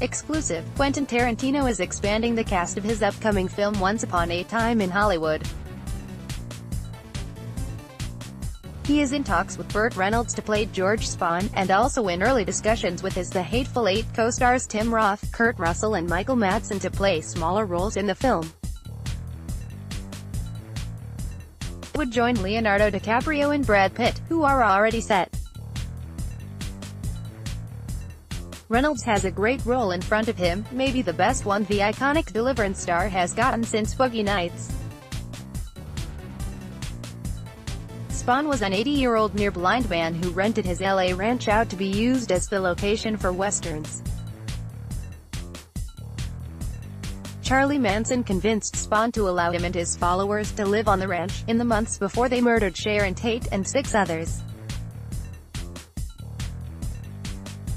Exclusive, Quentin Tarantino is expanding the cast of his upcoming film Once Upon a Time in Hollywood. He is in talks with Burt Reynolds to play George Spahn, and also in early discussions with his The Hateful Eight co-stars Tim Roth, Russell and Michael Madsen to play smaller roles in the film. He would join Leonardo DiCaprio and Brad Pitt, who are already set. Reynolds has a great role in front of him, maybe the best one the iconic Deliverance star has gotten since Boogie Nights. Spahn was an 80-year-old near-blind man who rented his LA ranch out to be used as the location for westerns. Charlie Manson convinced Spahn to allow him and his followers to live on the ranch, in the months before they murdered Sharon Tate and 6 others.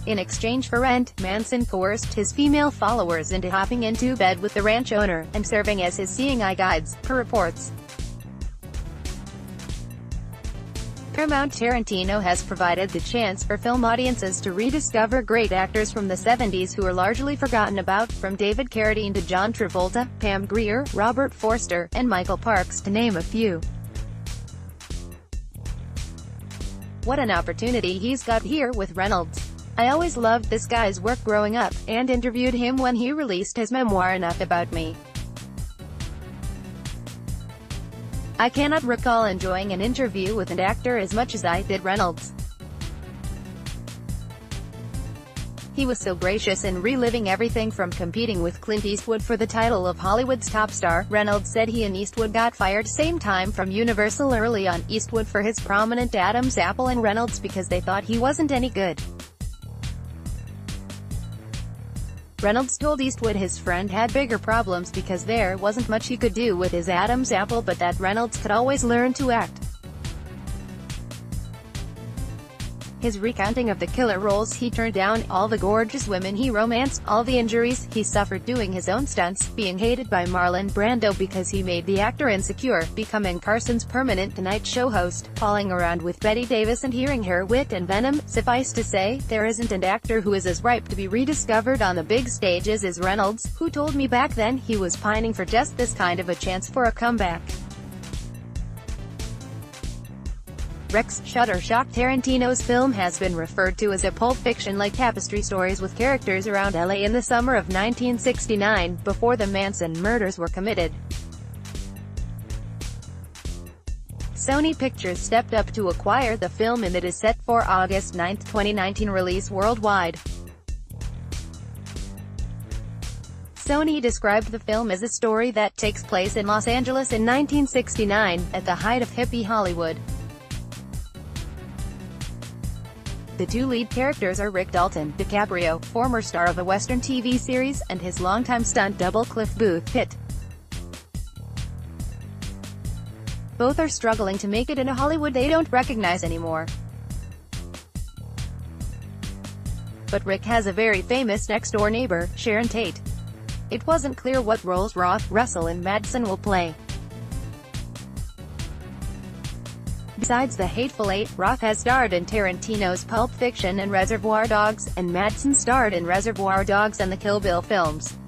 In exchange for rent, Manson coerced his female followers into hopping into bed with the ranch owner, and serving as his seeing eye guides, per reports. Tarantino has provided the chance for film audiences to rediscover great actors from the 70s who are largely forgotten about, from David Carradine to John Travolta, Pam Grier, Robert Forster, and Michael Parks, to name a few. What an opportunity he's got here with Reynolds. I always loved this guy's work growing up, and interviewed him when he released his memoir Enough About Me. I cannot recall enjoying an interview with an actor as much as I did Reynolds. He was so gracious in reliving everything from competing with Clint Eastwood for the title of Hollywood's top star. Reynolds said he and Eastwood got fired same time from Universal early on, Eastwood for his prominent Adam's apple and Reynolds because they thought he wasn't any good. Reynolds told Eastwood his friend had bigger problems because there wasn't much he could do with his Adam's apple, but that Reynolds could always learn to act. His recounting of the killer roles he turned down, all the gorgeous women he romanced, all the injuries he suffered doing his own stunts, being hated by Marlon Brando because he made the actor insecure, becoming Carson's permanent Tonight Show host, palling around with Bette Davis and hearing her wit and venom. Suffice to say, there isn't an actor who is as ripe to be rediscovered on the big stage as Reynolds, who told me back then he was pining for just this kind of a chance for a comeback. Rex Shutterstock Tarantino's film has been referred to as a Pulp Fiction-like tapestry stories with characters around LA in the summer of 1969, before the Manson murders were committed. Sony Pictures stepped up to acquire the film, and it is set for August 9, 2019 release worldwide. Sony described the film as a story that takes place in Los Angeles in 1969, at the height of hippie Hollywood. The two lead characters are Rick Dalton, DiCaprio, former star of a Western TV series, and his longtime stunt double Cliff Booth, Pitt. Both are struggling to make it in a Hollywood they don't recognize anymore. But Rick has a very famous next-door neighbor, Sharon Tate. It wasn't clear what roles Roth, Russell and Madsen will play. Besides The Hateful Eight, Roth has starred in Tarantino's Pulp Fiction and Reservoir Dogs, and Madsen starred in Reservoir Dogs and the Kill Bill films.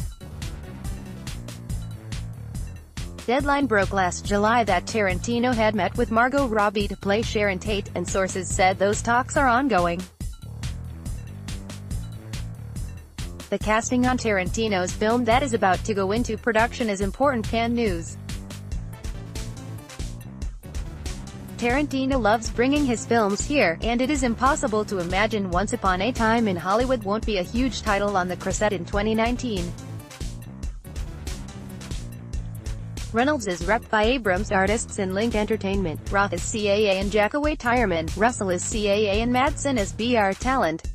Deadline broke last July that Tarantino had met with Margot Robbie to play Sharon Tate, and sources said those talks are ongoing. The casting on Tarantino's film that is about to go into production is important. Can News. Tarantino loves bringing his films here, and it is impossible to imagine Once Upon a Time in Hollywood won't be a huge title on the cassette in 2019. Reynolds is repped by Abrams Artists and Link Entertainment, Roth is CAA and Jackaway Tyreman, Russell is CAA and Madsen is BR Talent.